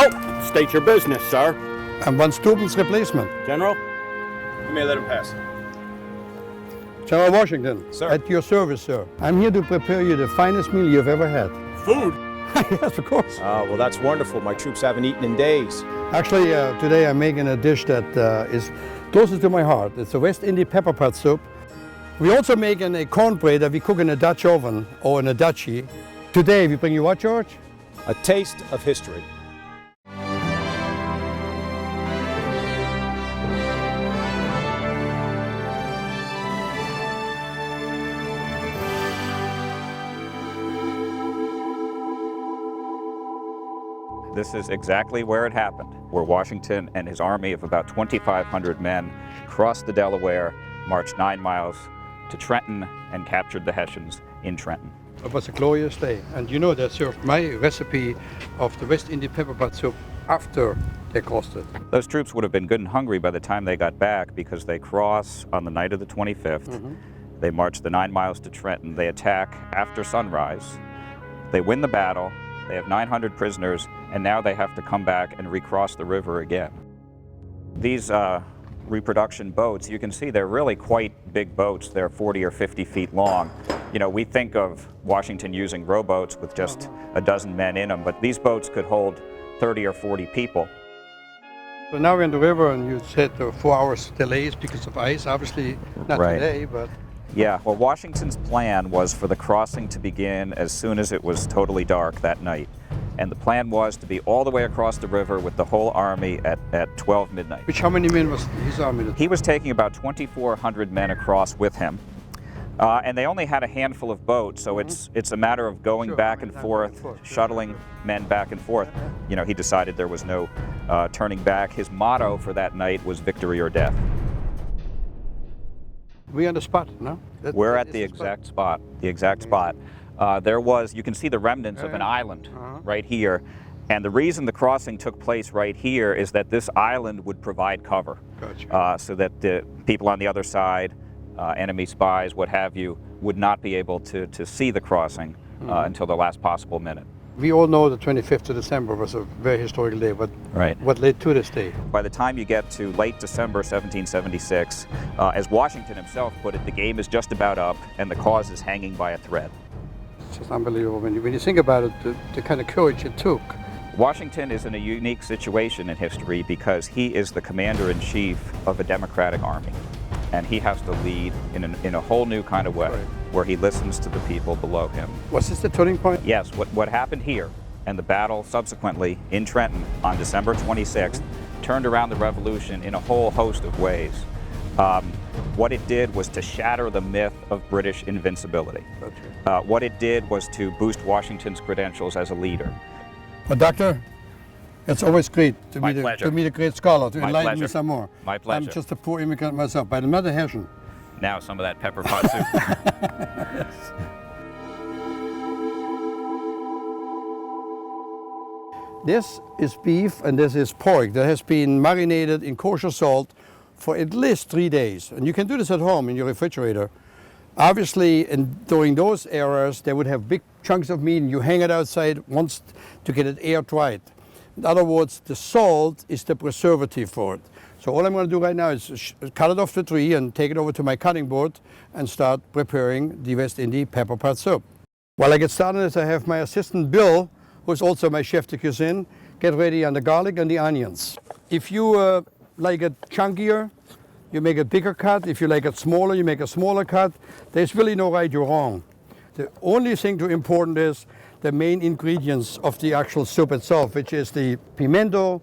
Oh, state your business, sir. I'm Von Steuben's replacement. General? You may let him pass. General Washington, Sir. at your service, sir. I'm here to prepare you the finest meal you've ever had. Food? Yes, of course. Well, that's wonderful. My troops haven't eaten in days. Actually, today I'm making a dish that is closest to my heart. It's a West Indian Pepperpot Soup. We're also making a cornbread that we cook in a Dutch oven or in a Dutchie. Today we bring you what, George? A taste of history. This is exactly where it happened, where Washington and his army of about 2,500 men crossed the Delaware, marched 9 miles to Trenton, and captured the Hessians in Trenton. It was a glorious day. And you know, they served my recipe of the West Indian Pepperpot Soup after they crossed it. Those troops would have been good and hungry by the time they got back, because they cross on the night of the 25th. They march the 9 miles to Trenton. They attack after sunrise. They win the battle. They have 900 prisoners, and now they have to come back and recross the river again. These reproduction boats, you can see they're really quite big boats. They're 40 or 50 feet long. You know, we think of Washington using rowboats with just a dozen men in them, but these boats could hold 30 or 40 people. So now we're in the river, and you said 4 hours delays because of ice. Obviously not Right. today, but... Yeah, well, Washington's plan was for the crossing to begin as soon as it was totally dark that night. And the plan was to be all the way across the river with the whole army at 12 midnight. Which, how many men was his army? He was taking about 2,400 men across with him. And they only had a handful of boats, so it's a matter of going back and forth, shuttling men back and forth. You know, he decided there was no turning back. His motto for that night was victory or death. We're on the spot, no? We're at the exact spot, There was, you can see the remnants of an island right here. And the reason the crossing took place right here is that this island would provide cover. Gotcha. So that the people on the other side, enemy spies, what have you, would not be able to see the crossing until the last possible minute. We all know the 25th of December was a very historical day, but what led to this day? By the time you get to late December 1776, as Washington himself put it, the game is just about up and the cause is hanging by a thread. It's just unbelievable when you think about it, the kind of courage it took. Washington is in a unique situation in history because he is the commander-in-chief of a democratic army. And he has to lead in a whole new kind of way, where he listens to the people below him. Was this the turning point? Yes, what happened here and the battle subsequently in Trenton on December 26th turned around the revolution in a whole host of ways. What it did was to shatter the myth of British invincibility. What it did was to boost Washington's credentials as a leader. Well, Doctor, it's always great to My meet pleasure. a great scholar, to My enlighten pleasure. me some more. My pleasure. I'm just a poor immigrant myself, but I'm not a Hessian. Now some of that Pepperpot Soup. This is beef and this is pork that has been marinated in kosher salt for at least 3 days. And you can do this at home in your refrigerator. Obviously, during those eras, they would have big chunks of meat and you hang it outside once to get it air dried. In other words, the salt is the preservative for it. So all I'm going to do right now is cut it off the tree and take it over to my cutting board and start preparing the West Indian Pepperpot Soup. While I get started, I have my assistant Bill, who's also my chef de cuisine, get ready on the garlic and the onions. If you like it chunkier, you make a bigger cut. If you like it smaller, you make a smaller cut. There's really no right or wrong. The only thing too important is the main ingredients of the actual soup itself, which is the pimento,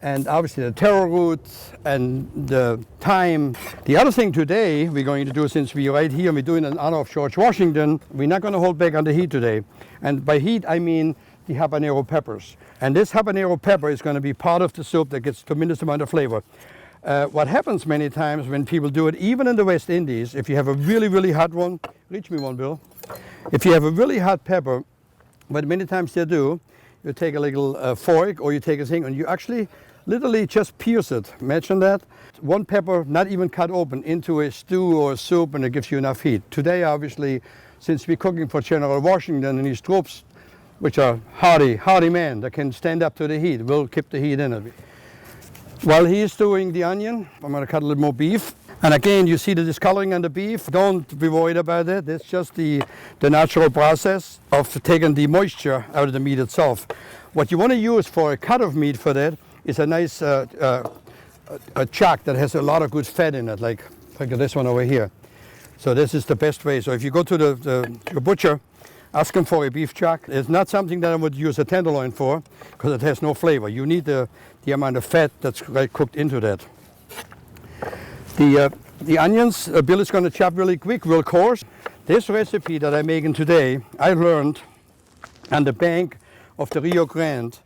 and obviously the taro root and the thyme. The other thing today we're going to do, since we're right here and we're doing it in honor of George Washington, we're not going to hold back on the heat today. And by heat, I mean the habanero peppers. And this habanero pepper is going to be part of the soup that gets tremendous amount of flavor. What happens many times when people do it, even in the West Indies, if you have a really, really hot one, reach me one, Bill. If you have a really hot pepper, what many times they do, you take a little fork or you take a thing and you actually literally just pierce it. Imagine that. One pepper, not even cut open, into a stew or a soup, and it gives you enough heat. Today, obviously, since we're cooking for General Washington and his troops which are hardy men that can stand up to the heat, will keep the heat in it. While he's doing the onion, I'm going to cut a little more beef. And again, you see the discoloring on the beef. Don't be worried about it. It's just the natural process of taking the moisture out of the meat itself. What you want to use for a cut of meat for that is a nice a chuck that has a lot of good fat in it, like this one over here. So this is the best way. So if you go to your butcher, ask him for a beef chuck. It's not something that I would use a tenderloin for because it has no flavor. You need the amount of fat that's cooked into that. The onions, Bill is going to chop really quick, real coarse. This recipe that I'm making today, I learned on the bank of the Rio Grande,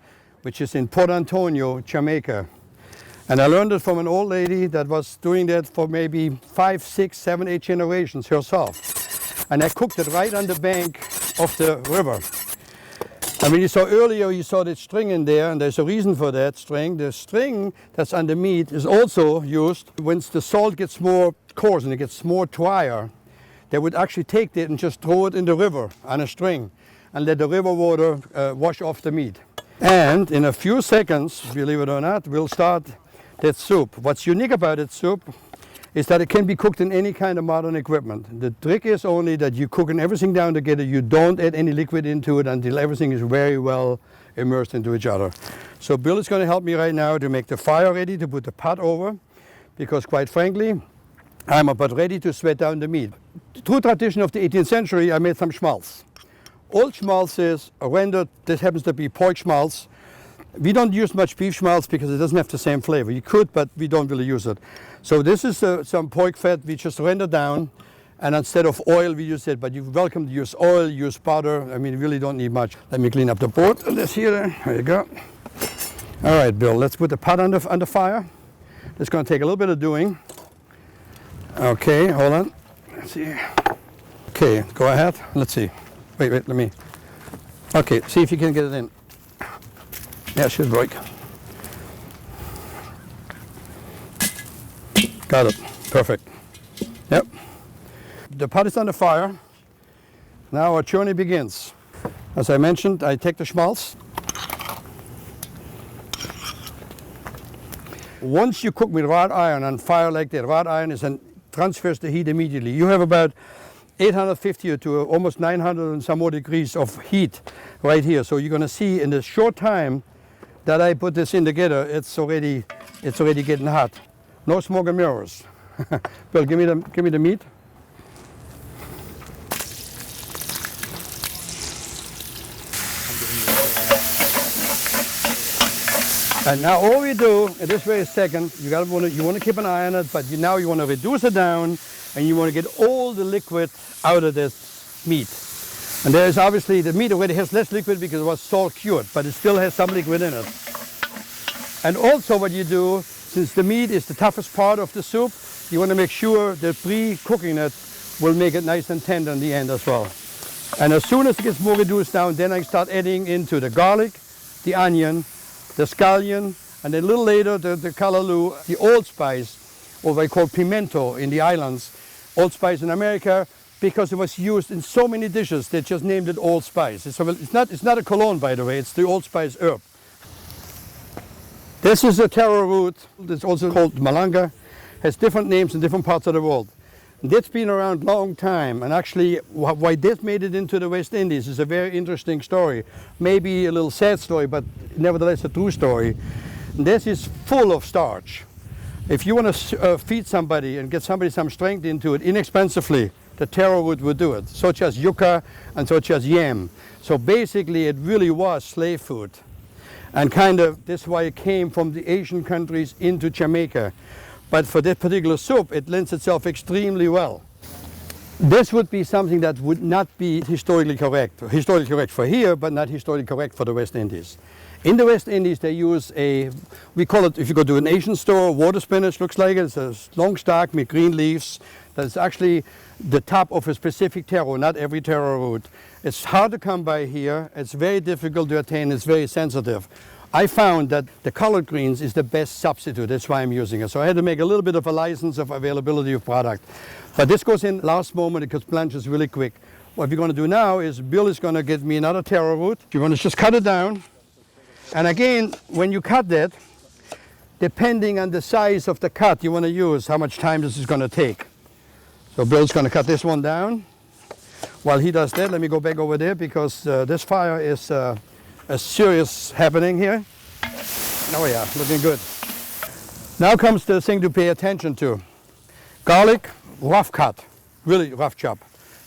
which is in Port Antonio, Jamaica. And I learned it from an old lady that was doing that for maybe 5, 6, 7, 8 generations herself. And I cooked it right on the bank of the river. I mean, you saw earlier, you saw that string in there, and there's a reason for that string. The string that's on the meat is also used when the salt gets more coarse and it gets more drier. They would actually take that and just throw it in the river on a string and let the river water wash off the meat. And in a few seconds, believe it or not, we'll start that soup. What's unique about that soup is that it can be cooked in any kind of modern equipment. The trick is only that you cooking everything down together. You don't add any liquid into it until everything is very well immersed into each other. So Bill is going to help me right now to make the fire ready, to put the pot over, because quite frankly, I'm about ready to sweat down the meat. The true tradition of the 18th century, I made some schmaltz. Old schmaltz is rendered, this happens to be pork schmaltz. We don't use much beef schmaltz because it doesn't have the same flavor. You could, but we don't really use it. So this is some pork fat we just render down, and instead of oil we use it, but you're welcome to use oil, use butter. I mean, you really don't need much. Let me clean up the board. This here, there you go. All right, Bill, let's put the pot on the fire. It's going to take a little bit of doing. Okay, hold on. Let's see. Okay, go ahead. Let's see. Wait, let me. Okay, see if you can get it in. Yeah, it should work. Got it. Perfect. Yep. The pot is on the fire. Now our journey begins. As I mentioned, I take the schmaltz. Once you cook with wrought iron on fire like that, wrought iron transfers the heat immediately. You have about 850 to almost 900 and some more degrees of heat right here. So you're going to see in the short time that I put this in together, it's already getting hot. No smoke and mirrors. Bill, give me the meat. And now all we do at this very second, you want to keep an eye on it, but now you want to reduce it down, and you want to get all the liquid out of this meat. And there is obviously, the meat already has less liquid because it was salt cured, but it still has some liquid in it. And also what you do, since the meat is the toughest part of the soup, you want to make sure that pre-cooking it will make it nice and tender in the end as well. And as soon as it gets more reduced down, then I start adding into the garlic, the onion, the scallion, and then a little later the callaloo, the allspice, or what I call pimento in the islands. Allspice in America, because it was used in so many dishes, they just named it allspice. It's not a cologne, by the way, it's the allspice herb. This is a taro root, it's also called malanga, has different names in different parts of the world. And that's been around a long time, and actually why that made it into the West Indies is a very interesting story. Maybe a little sad story, but nevertheless a true story. And this is full of starch. If you want to feed somebody and get somebody some strength into it inexpensively, the taro root would do it, such as yucca and such as yam. So basically it really was slave food. And this is why it came from the Asian countries into Jamaica. But for that particular soup, it lends itself extremely well. This would be something that would not be historically correct for here, but not historically correct for the West Indies. In the West Indies, they use we call it, if you go to an Asian store, water spinach looks like it. It's a long stalk with green leaves. That's actually the top of a specific taro, not every taro root. It's hard to come by here. It's very difficult to attain. It's very sensitive. I found that the collard greens is the best substitute. That's why I'm using it. So I had to make a little bit of a license of availability of product. But this goes in last moment because blanches really quick. What we're going to do now is Bill is going to get me another taro root. You want to just cut it down. And again, when you cut that, depending on the size of the cut you want to use, how much time this is going to take. So Bill's going to cut this one down. While he does that, let me go back over there because this fire is a serious happening here. Oh yeah, looking good. Now comes the thing to pay attention to. Garlic, rough cut, really rough chop.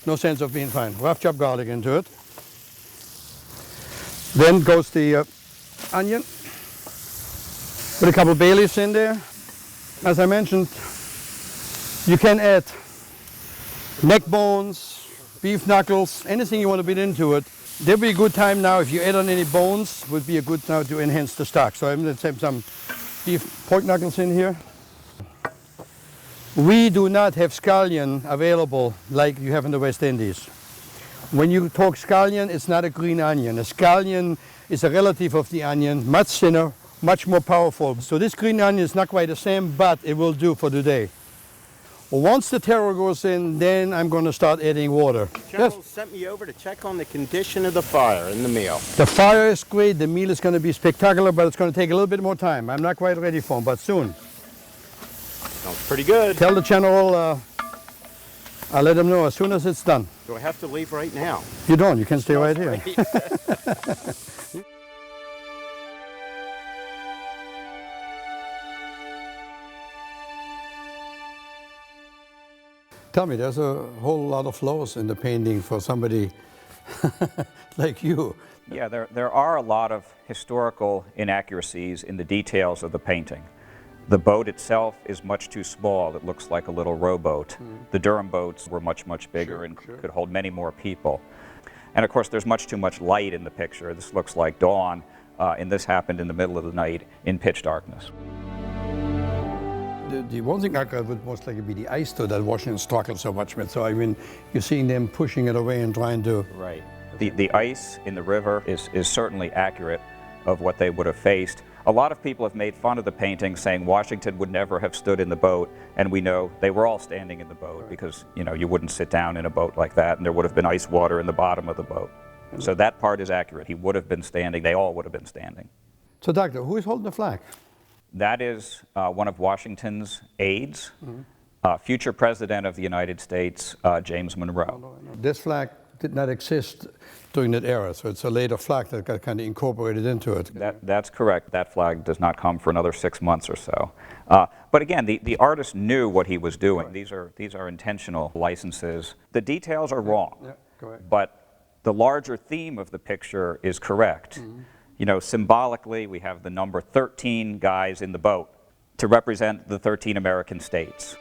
No sense of being fine. Rough chop garlic into it. Then goes the onion. Put a couple bay leaves in there. As I mentioned, you can add neck bones, beef knuckles, anything you want to put into it. There'd be a good time now if you add on any bones, would be a good time to enhance the stock. So I'm going to have some beef pork knuckles in here. We do not have scallion available like you have in the West Indies. When you talk scallion, it's not a green onion. A scallion is a relative of the onion, much thinner, much more powerful. So this green onion is not quite the same, but it will do for today. Once the taro goes in, then I'm going to start adding water. General sent me over to check on the condition of the fire in the meal. The fire is great, the meal is going to be spectacular, but it's going to take a little bit more time. I'm not quite ready for them, but soon. Sounds pretty good. Tell the general, I'll let him know as soon as it's done. Do I have to leave right now? You don't, you can stay right here. Tell me, there's a whole lot of flaws in the painting for somebody like you. Yeah, there are a lot of historical inaccuracies in the details of the painting. The boat itself is much too small. It looks like a little rowboat. The Durham boats were much, much bigger and could hold many more people. And of course, there's much too much light in the picture. This looks like dawn, and this happened in the middle of the night in pitch darkness. The one thing I would most likely be the ice though that Washington struggled so much with. So I mean, you're seeing them pushing it away and trying to... Right. The ice in the river is certainly accurate of what they would have faced. A lot of people have made fun of the painting, saying Washington would never have stood in the boat, and we know they were all standing in the boat because, you know, you wouldn't sit down in a boat like that, and there would have been ice water in the bottom of the boat. So that part is accurate. He would have been standing. They all would have been standing. So, Doctor, who is holding the flag? That is one of Washington's aides, future President of the United States, James Monroe. This flag did not exist during that era, so it's a later flag that got kind of incorporated into it. That's correct. That flag does not come for another 6 months or so. But again, the artist knew what he was doing. Right. These are intentional licenses. The details are wrong, correct. But the larger theme of the picture is correct. You know, symbolically, we have the number 13 guys in the boat to represent the 13 American states.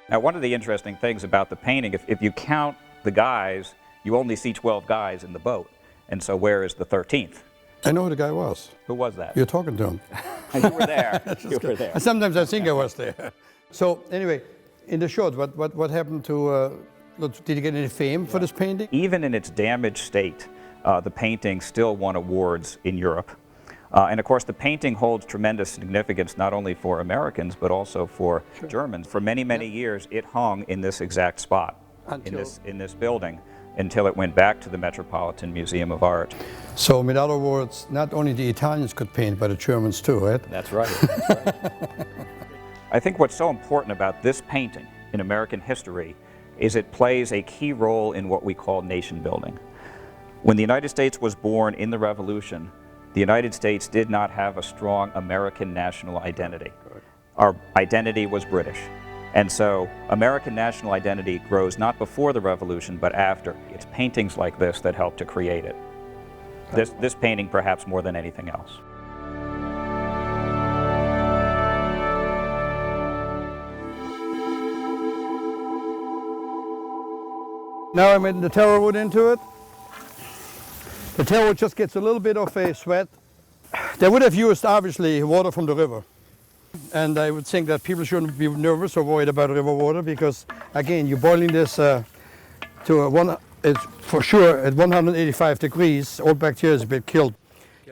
Now, one of the interesting things about the painting, if you count the guys, you only see 12 guys in the boat. And so where is the 13th? I know who the guy was. Who was that? You're talking to him. You were there. You were there. Sometimes I think I was there. So anyway, in the short, what happened to, did he get any fame for this painting? Even in its damaged state, the painting still won awards in Europe. And of course, the painting holds tremendous significance not only for Americans, but also for Germans. For many, many years, it hung in this exact spot, in this building, until it went back to the Metropolitan Museum of Art. So, in other words, not only the Italians could paint, but the Germans too, right? That's right. That's right. I think what's so important about this painting in American history is it plays a key role in what we call nation building. When the United States was born in the Revolution, the United States did not have a strong American national identity. Our identity was British. And so American national identity grows not before the Revolution, but after. It's paintings like this that help to create it. This painting perhaps more than anything else. Now I'm adding the taro root into it. The taro just gets a little bit of a sweat. They would have used, obviously, water from the river. And I would think that people shouldn't be nervous or worried about river water because, again, you're boiling this it's for sure at 185 degrees, all bacteria is a bit killed.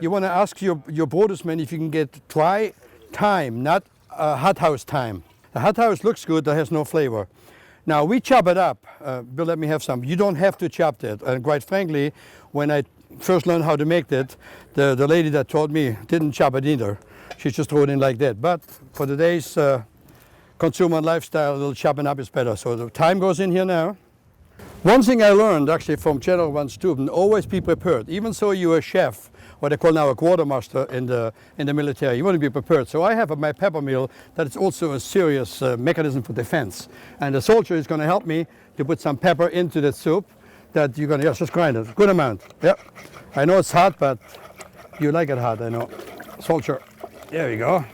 You want to ask your brodesman if you can get dry thyme, not hothouse thyme. The hothouse looks good, that has no flavor. Now we chop it up. Bill, let me have some. You don't have to chop that. And quite frankly, when I first learned how to make that, the lady that taught me didn't chop it either. She just threw it in like that. But for today's consumer and lifestyle, a little chopping up is better. So the thyme goes in here now. One thing I learned actually from General von Steuben, always be prepared. Even so you're a chef, what they call now a quartermaster in the military, you want to be prepared. So I have my pepper mill that is also a serious mechanism for defense. And the soldier is going to help me to put some pepper into the soup that you're going to just grind it. Good amount. Yep. I know it's hot, but you like it hot, I know. Soldier. There we go.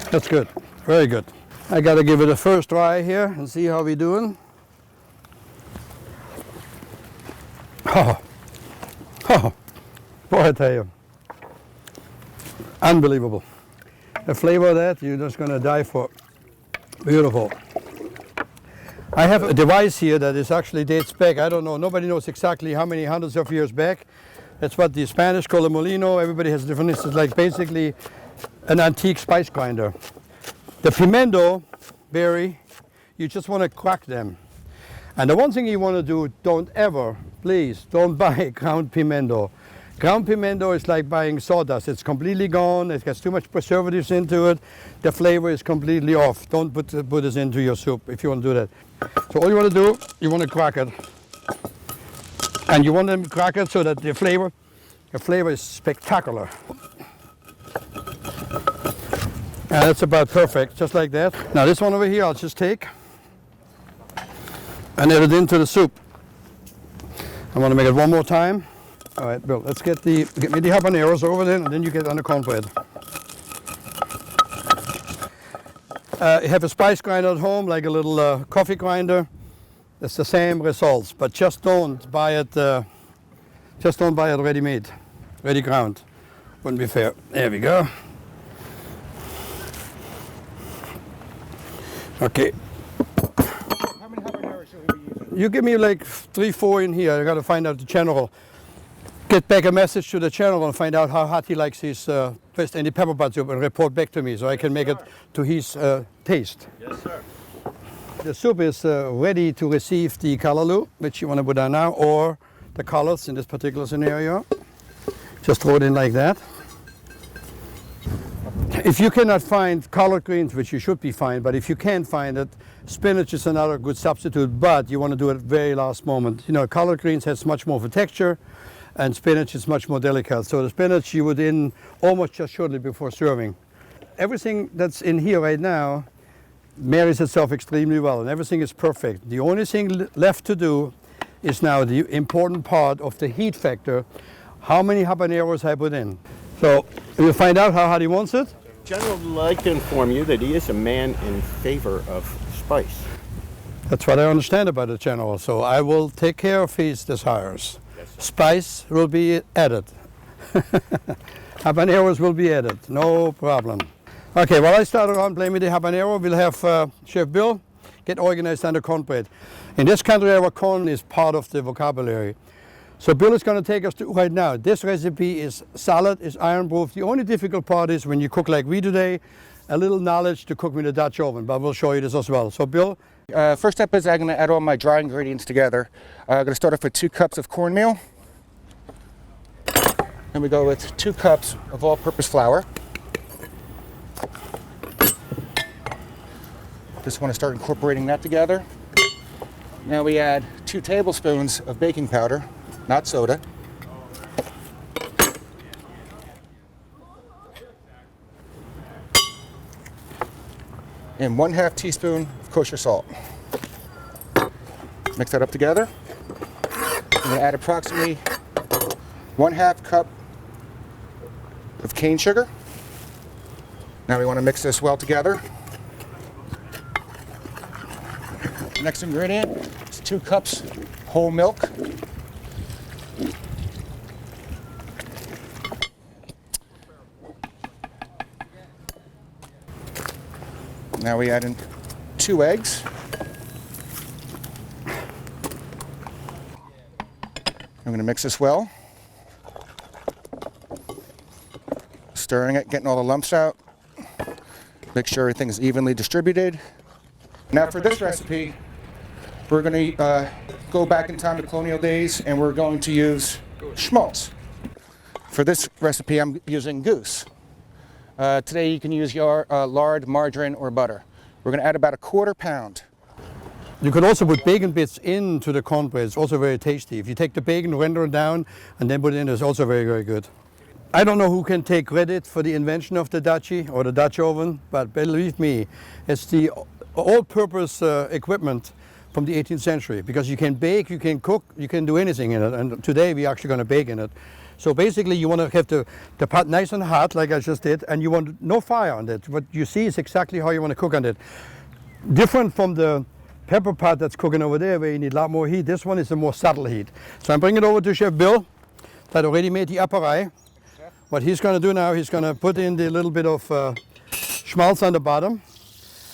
That's good. Very good. I got to give it a first try here and see how we're doing. Oh. Oh. Boy, I tell you, unbelievable. The flavor of that, you're just going to die for. Beautiful. I have a device here that is actually dates back, I don't know, nobody knows exactly how many hundreds of years back. That's what the Spanish call a molino. Everybody has different, it's like basically an antique spice grinder. The pimento berry, you just want to crack them. And the one thing you want to do, don't ever, please, don't buy ground pimento. Ground pimento is like buying sawdust. It's completely gone. It has too much preservatives into it. The flavor is completely off. Don't put this into your soup if you want to do that. So all you want to do, you want to crack it. And you want to crack it so that the flavor is spectacular. And that's about perfect, just like that. Now this one over here, I'll just take and add it into the soup. I want to make it one more time. All right, Bill, let's get me the habaneros over there, and then you get on the cornbread. You have a spice grinder at home, like a little coffee grinder. It's the same results, but just don't buy it. Just don't buy it ready-made, ready ground. Wouldn't be fair. There we go. Okay. How many habaneros should we be using? You give me like 3, 4 in here. I got to find out the general. Get back a message to the general and find out how hot he likes his fish and the pepperpot soup and report back to me so I can make it to his taste. Yes, sir. The soup is ready to receive the callaloo, which you want to put on now, or the collards in this particular scenario. Just throw it in like that. If you cannot find collard greens, which you should be fine, but if you can't find it, spinach is another good substitute, but you want to do it at the very last moment. You know, collard greens has much more of a texture, and spinach is much more delicate. So the spinach you would in almost just shortly before serving. Everything that's in here right now marries itself extremely well, and everything is perfect. The only thing left to do is now the important part of the heat factor. How many habaneros I put in. So we'll find out how hot he wants it. General would like to inform you that he is a man in favor of spice. That's what I understand about the general. So I will take care of his desires. Spice will be added. Habaneros will be added, no problem. Okay, while I start around playing with the habanero, we'll have Chef Bill get organized on the cornbread. In this country, our corn is part of the vocabulary. So Bill is going to take us to right now. This recipe is solid, is iron-proof. The only difficult part is when you cook like we today, a little knowledge to cook with a Dutch oven, but we'll show you this as well. So Bill? First step is I'm going to add all my dry ingredients together. I'm going to start off with 2 cups of cornmeal. Then we go with 2 cups of all-purpose flour. Just want to start incorporating that together. Now we add 2 tablespoons of baking powder, not soda. And 1/2 teaspoon of kosher salt. Mix that up together. I'm going to add approximately 1/2 cup of cane sugar. Now we want to mix this well together. Next ingredient is 2 cups whole milk. Now we add in 2 eggs. I'm going to mix this well. Stirring it, getting all the lumps out. Make sure everything is evenly distributed. Now for this recipe, We're going to go back in time to colonial days, and we're going to use schmaltz. For this recipe, I'm using goose. Today you can use your lard, margarine, or butter. We're going to add about a 1/4 pound. You can also put bacon bits into the cornbread. It's also very tasty. If you take the bacon, render it down, and then put it in, it's also very, very good. I don't know who can take credit for the invention of the Dachi or the Dutch oven, but believe me, it's the all-purpose equipment from the 18th century, because you can bake, you can cook, you can do anything in it, and today we're actually going to bake in it. So basically you want to have the pot nice and hot, like I just did, and you want no fire on it. What you see is exactly how you want to cook on it. Different from the pepper pot that's cooking over there, where you need a lot more heat. This one is a more subtle heat. So I'm bringing it over to Chef Bill, that already made the appareil. What he's going to do now, he's going to put in the little bit of schmaltz on the bottom.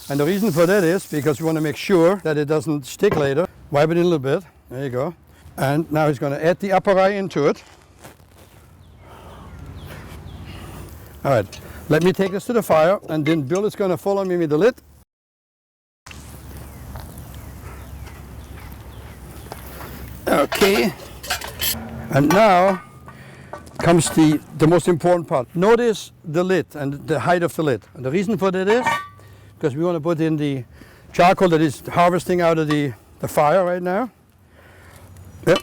And the reason for that is because we want to make sure that it doesn't stick later. Wipe it in a little bit. There you go. And now he's going to add the appareil into it. All right, let me take this to the fire, and then Bill is going to follow me with the lid. Okay, and now comes the most important part. Notice the lid and the height of the lid. And the reason for that is because we want to put in the charcoal that is harvesting out of the fire right now. Yep.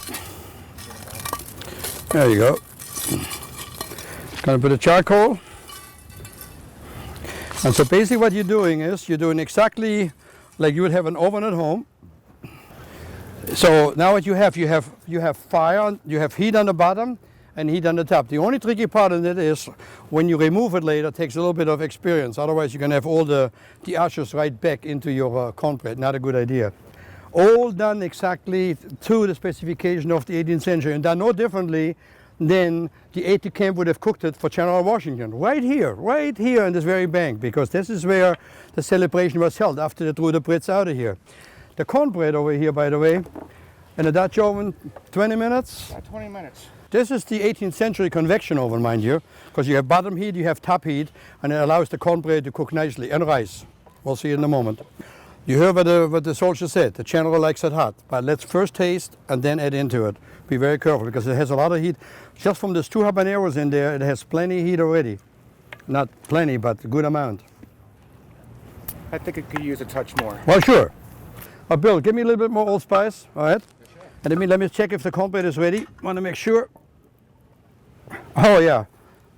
There you go. Going to put the charcoal. And so basically what you're doing is you're doing exactly like you would have an oven at home. So now what you have fire, you have heat on the bottom and heat on the top. The only tricky part in it is when you remove it later, it takes a little bit of experience. Otherwise you're going to have all the ashes right back into your cornbread. Not a good idea. All done exactly to the specification of the 18th century and done no differently than the aide de camp would have cooked it for General Washington. Right here in this very bank, because this is where the celebration was held after they threw the Brits out of here. The cornbread over here, by the way, in a Dutch oven, 20 minutes? 20 minutes. This is the 18th century convection oven, mind you, because you have bottom heat, you have top heat, and it allows the cornbread to cook nicely, and rice. We'll see in a moment. You heard what the soldier said, the general likes it hot, but let's first taste and then add into it. Be very careful, because it has a lot of heat. Just from those 2 habaneros in there, it has plenty of heat already. Not plenty, but a good amount. I think it could use a touch more. Well, sure. Bill, give me a little bit more allspice, all right? And let me check if the cornbread is ready. Want to make sure. Oh yeah,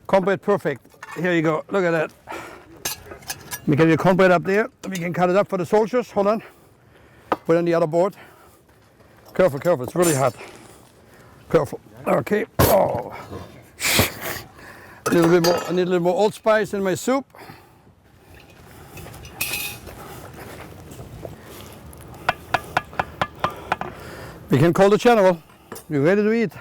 cornbread perfect. Here you go, look at that. Let me get your cornbread up there. We can cut it up for the soldiers, hold on. Put it on the other board. Careful, careful, it's really hot. Careful, okay. Oh. I need a little more allspice in my soup. We can call the general. You ready to eat?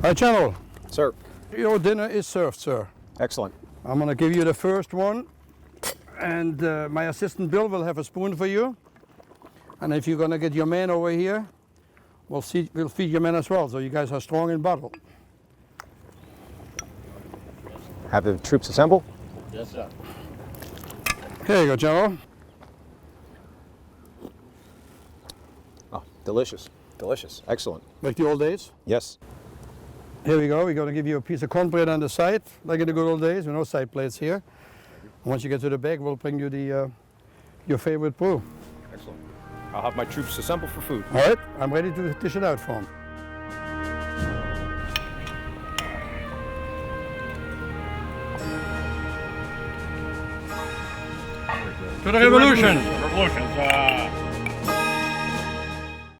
Hi, general. Sir. Your dinner is served, sir. Excellent. I'm going to give you the first one, and my assistant Bill will have a spoon for you. And if you're going to get your man over here, we'll feed your man as well, so you guys are strong in battle. Have the troops assemble? Yes, sir. Here you go, general. Oh, delicious. Delicious. Excellent. Like the old days. Yes. Here we go. We're going to give you a piece of cornbread on the side, like in the good old days. No side plates here. Once you get to the bag, we'll bring you your favorite brew. Excellent. I'll have my troops assemble for food. All right, I'm ready to dish it out for them. To the revolution! Revolutions.